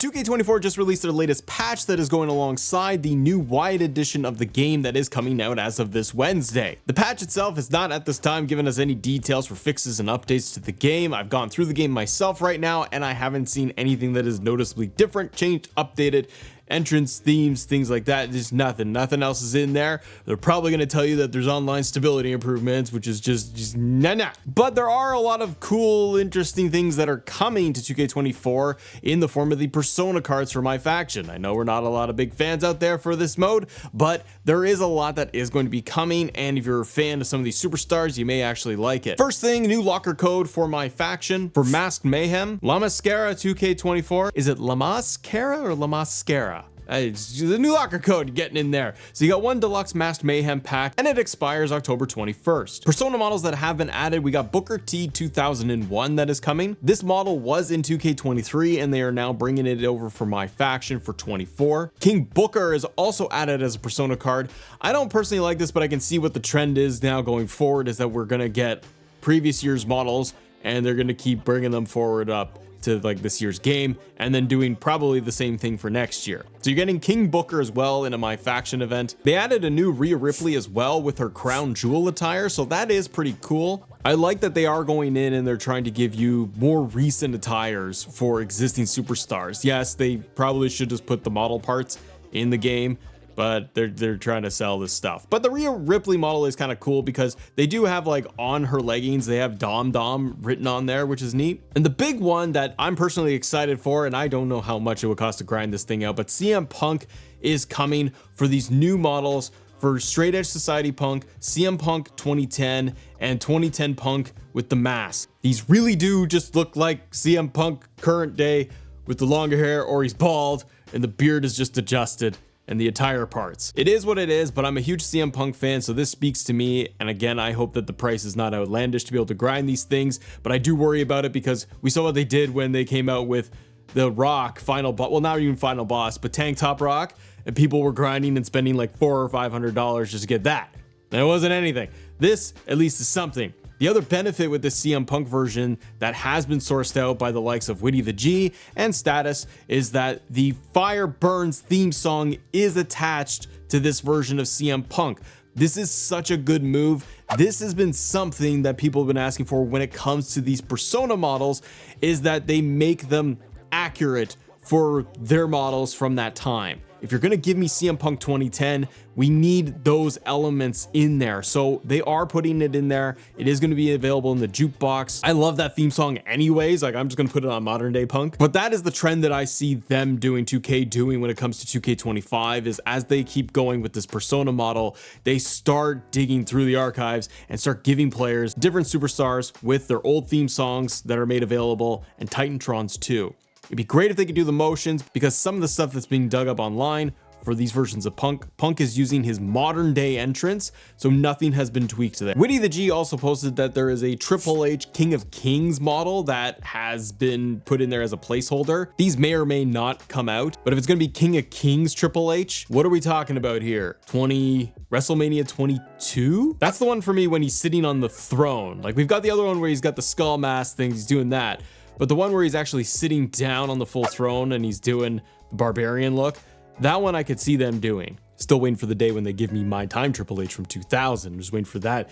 2K24 just released their latest patch that is going alongside the new wide edition of the game that is coming out as of this Wednesday. The patch itself has not at this time given us any details for fixes and updates to the game. I've gone through the game myself right now and I haven't seen anything that is noticeably different, changed, updated. Entrance, themes, things like that. Just nothing else is in there. They're probably going to tell you that there's online stability improvements, which is just nah. But there are a lot of cool, interesting things that are coming to 2K24 in the form of the persona cards for my faction. I know we're not a lot of big fans out there for this mode, but there is a lot that is going to be coming, and if you're a fan of some of these superstars, you may actually like it. First thing, new locker code for my faction for Masked Mayhem. La Mascara 2K24. Is it La Mascara or La Mascara? It's the new locker code getting in there. So you got one deluxe Masked Mayhem pack and it expires October 21st. Persona models that have been added, we got Booker T 2001 that is coming. This model was in 2K23 and they are now bringing it over for my faction for 24. King Booker is also added as a persona card. I don't personally like this, but I can see what the trend is now going forward is that we're gonna get previous year's models and they're gonna keep bringing them forward up to like this year's game and then doing probably the same thing for next year. So you're getting King Booker as well in a my faction event. They added a new Rhea Ripley as well with her crown jewel attire, so that is pretty cool. I like that they are going in and they're trying to give you more recent attires for existing superstars. Yes, they probably should just put the model parts in the game, but they're trying to sell this stuff. But the Rhea Ripley model is kind of cool because they do have like on her leggings, they have Dom written on there, which is neat. And the big one that I'm personally excited for, and I don't know how much it would cost to grind this thing out, but CM Punk is coming for these new models for Straight Edge Society Punk, CM Punk 2010, and 2010 Punk with the mask. These really do just look like CM Punk current day with the longer hair, or he's bald and the beard is just adjusted and the attire parts. It is what it is, but I'm a huge CM Punk fan, so this speaks to me. And again, I hope that the price is not outlandish to be able to grind these things, but I do worry about it because we saw what they did when they came out with the Rock final boss, well, not even final boss, but Tank Top Rock, and people were grinding and spending like $400 or $500 just to get that. And it wasn't anything. This at least is something. The other benefit with the CM Punk version that has been sourced out by the likes of Witty the G and Status is that the Fire Burns theme song is attached to this version of CM Punk. This is such a good move. This has been something that people have been asking for when it comes to these persona models, is that they make them accurate for their models from that time. If you're gonna give me CM Punk 2010, we need those elements in there. So they are putting it in there. It is gonna be available in the jukebox. I love that theme song anyways. Like, I'm just gonna put it on modern day Punk. But that is the trend that I see them doing, 2K doing when it comes to 2K25, is as they keep going with this persona model, they start digging through the archives and start giving players different superstars with their old theme songs that are made available, and Titantrons too. It'd be great if they could do the motions, because some of the stuff that's being dug up online for these versions of Punk is using his modern day entrance, so nothing has been tweaked there. Witty the G also posted that there is a Triple H King of Kings model that has been put in there as a placeholder. These may or may not come out, but if it's gonna be King of Kings Triple H, what are we talking about here? WrestleMania 22? That's the one for me when he's sitting on the throne. Like, we've got the other one where he's got the skull mask thing, he's doing that. But the one where he's actually sitting down on the full throne and he's doing the barbarian look, that one I could see them doing. Still waiting for the day when they give me my time Triple H from 2000. Just waiting for that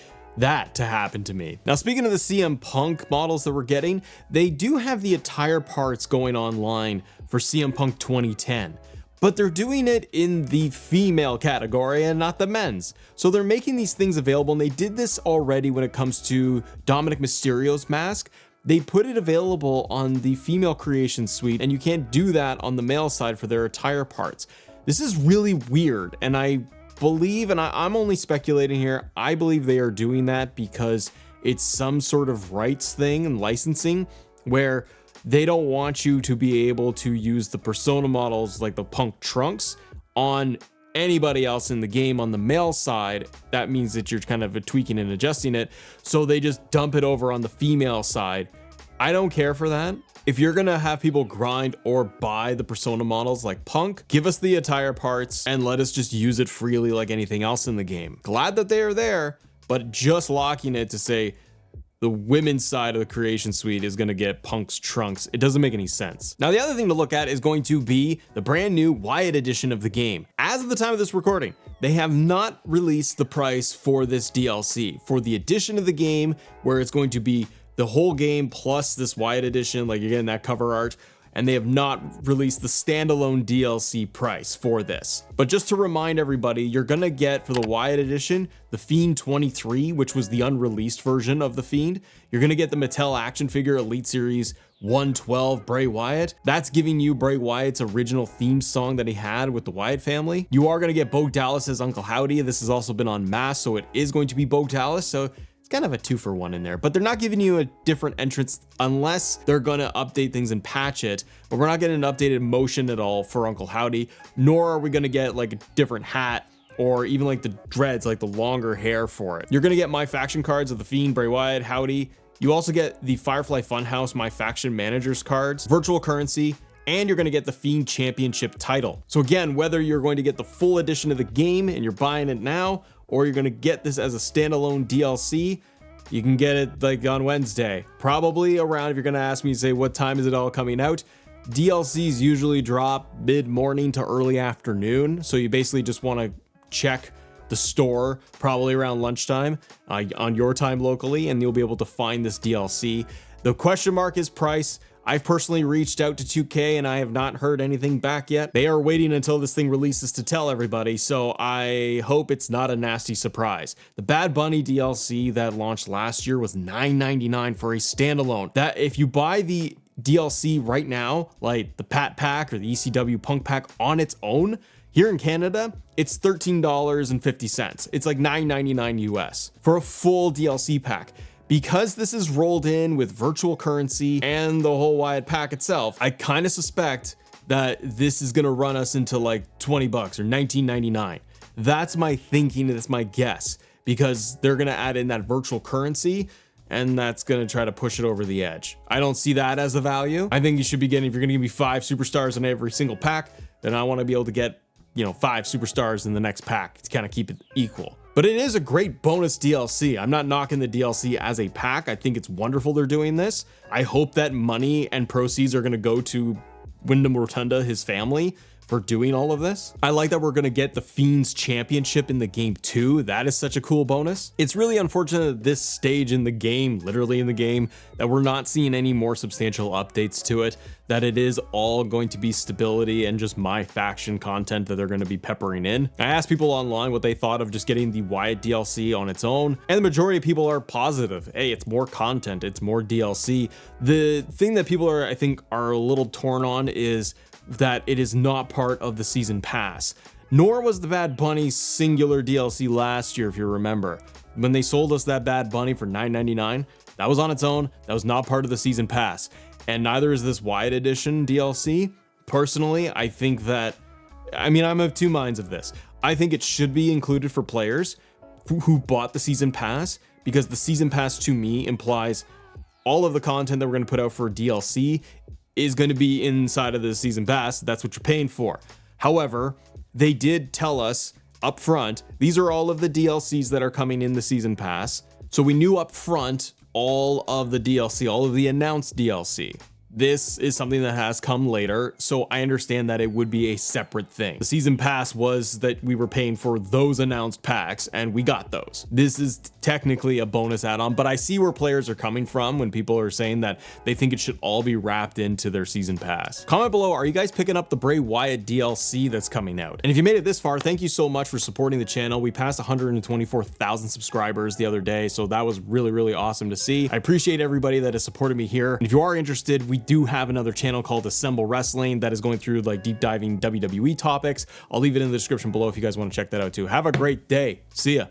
to happen to me. Now, speaking of the CM Punk models that we're getting, they do have the attire parts going online for CM Punk 2010. But they're doing it in the female category and not the men's. So they're making these things available, and they did this already when it comes to Dominic Mysterio's mask. They put it available on the female creation suite, and you can't do that on the male side for their attire parts. This is really weird, and I believe, and I'm only speculating here, I believe they are doing that because it's some sort of rights thing and licensing where they don't want you to be able to use the persona models like the Punk trunks on anybody else in the game on the male side. That means that you're kind of tweaking and adjusting it, so they just dump it over on the female side. I don't care for that. If you're gonna have people grind or buy the persona models like Punk, give us the attire parts and let us just use it freely like anything else in the game. Glad that they are there, but just locking it to say the women's side of the creation suite is going to get Punk's trunks. It doesn't make any sense. Now, the other thing to look at is going to be the brand new Wyatt edition of the game. As of the time of this recording, they have not released the price for this DLC. For the edition of the game, where it's going to be the whole game plus this Wyatt edition, like you're getting that cover art, and they have not released the standalone DLC price for this. But just to remind everybody, you're gonna get for the Wyatt edition, the Fiend 23, which was the unreleased version of the Fiend. You're gonna get the Mattel action figure Elite Series 112 Bray Wyatt. That's giving you Bray Wyatt's original theme song that he had with the Wyatt family. You are gonna get Bo Dallas as Uncle Howdy. This has also been unmasked, so it is going to be Bo Dallas. So kind of a 2-for-1 in there, but they're not giving you a different entrance unless they're gonna update things and patch it. But we're not getting an updated motion at all for Uncle Howdy, nor are we gonna get like a different hat or even like the dreads, like the longer hair for it. You're gonna get My Faction cards of the Fiend, Bray Wyatt, Howdy. You also get the Firefly Funhouse My Faction Managers cards, virtual currency, and you're gonna get the Fiend Championship title. So again, whether you're going to get the full edition of the game and you're buying it now, or you're gonna get this as a standalone DLC, you can get it like on Wednesday. Probably around, if you're gonna ask me, say, what time is it all coming out? DLCs usually drop mid-morning to early afternoon. So you basically just wanna check the store probably around lunchtime on your time locally, and you'll be able to find this DLC. The question mark is price. I've personally reached out to 2K and I have not heard anything back yet. They are waiting until this thing releases to tell everybody, so I hope it's not a nasty surprise. The Bad Bunny DLC that launched last year was $9.99 for a standalone. That if you buy the DLC right now, like the Pat Pack or the ECW Punk Pack on its own, here in Canada, it's $13.50. It's like $9.99 US for a full DLC pack. Because this is rolled in with virtual currency and the whole Wyatt pack itself, I kind of suspect that this is gonna run us into like 20 bucks or $19.99. That's my thinking, that's my guess, because they're gonna add in that virtual currency and that's gonna try to push it over the edge. I don't see that as a value. I think you should be getting, if you're gonna give me 5 superstars in every single pack, then I wanna be able to get, 5 superstars in the next pack to kind of keep it equal. But it is a great bonus DLC. I'm not knocking the DLC as a pack. I think it's wonderful they're doing this. I hope that money and proceeds are going to go to Wyndham Rotunda, his family, for doing all of this. I like that we're going to get the Fiend's Championship in the game too. That is such a cool bonus. It's really unfortunate at this stage in the game, literally in the game, that we're not seeing any more substantial updates to it, that it is all going to be stability and just My Faction content that they're going to be peppering in. I asked people online what they thought of just getting the Wyatt DLC on its own, and the majority of people are positive. Hey, it's more content, it's more DLC. The thing that people are, I think, are a little torn on is that it is not part of the season pass, nor was the Bad Bunny singular DLC last year, if you remember. When they sold us that Bad Bunny for $9.99, that was on its own, that was not part of the season pass, and neither is this Wyatt Edition DLC. Personally, I think that, I'm of two minds of this. I think it should be included for players who bought the season pass, because the season pass to me implies all of the content that we're going to put out for DLC is going to be inside of the season pass. That's what you're paying for. However, they did tell us up front, these are all of the DLCs that are coming in the season pass. So we knew up front all of the DLC, all of the announced DLC. This is something that has come later, so I understand that it would be a separate thing. The season pass was that we were paying for those announced packs, and we got those. This is technically a bonus add-on, but I see where players are coming from when people are saying that they think it should all be wrapped into their season pass. Comment below, are you guys picking up the Bray Wyatt DLC that's coming out? And if you made it this far, thank you so much for supporting the channel. We passed 124,000 subscribers the other day, so that was really, really awesome to see. I appreciate everybody that has supported me here. And if you are interested, we do have another channel called Assemble Wrestling that is going through like deep diving WWE topics. I'll leave it in the description below if you guys want to check that out too. Have a great day. See ya.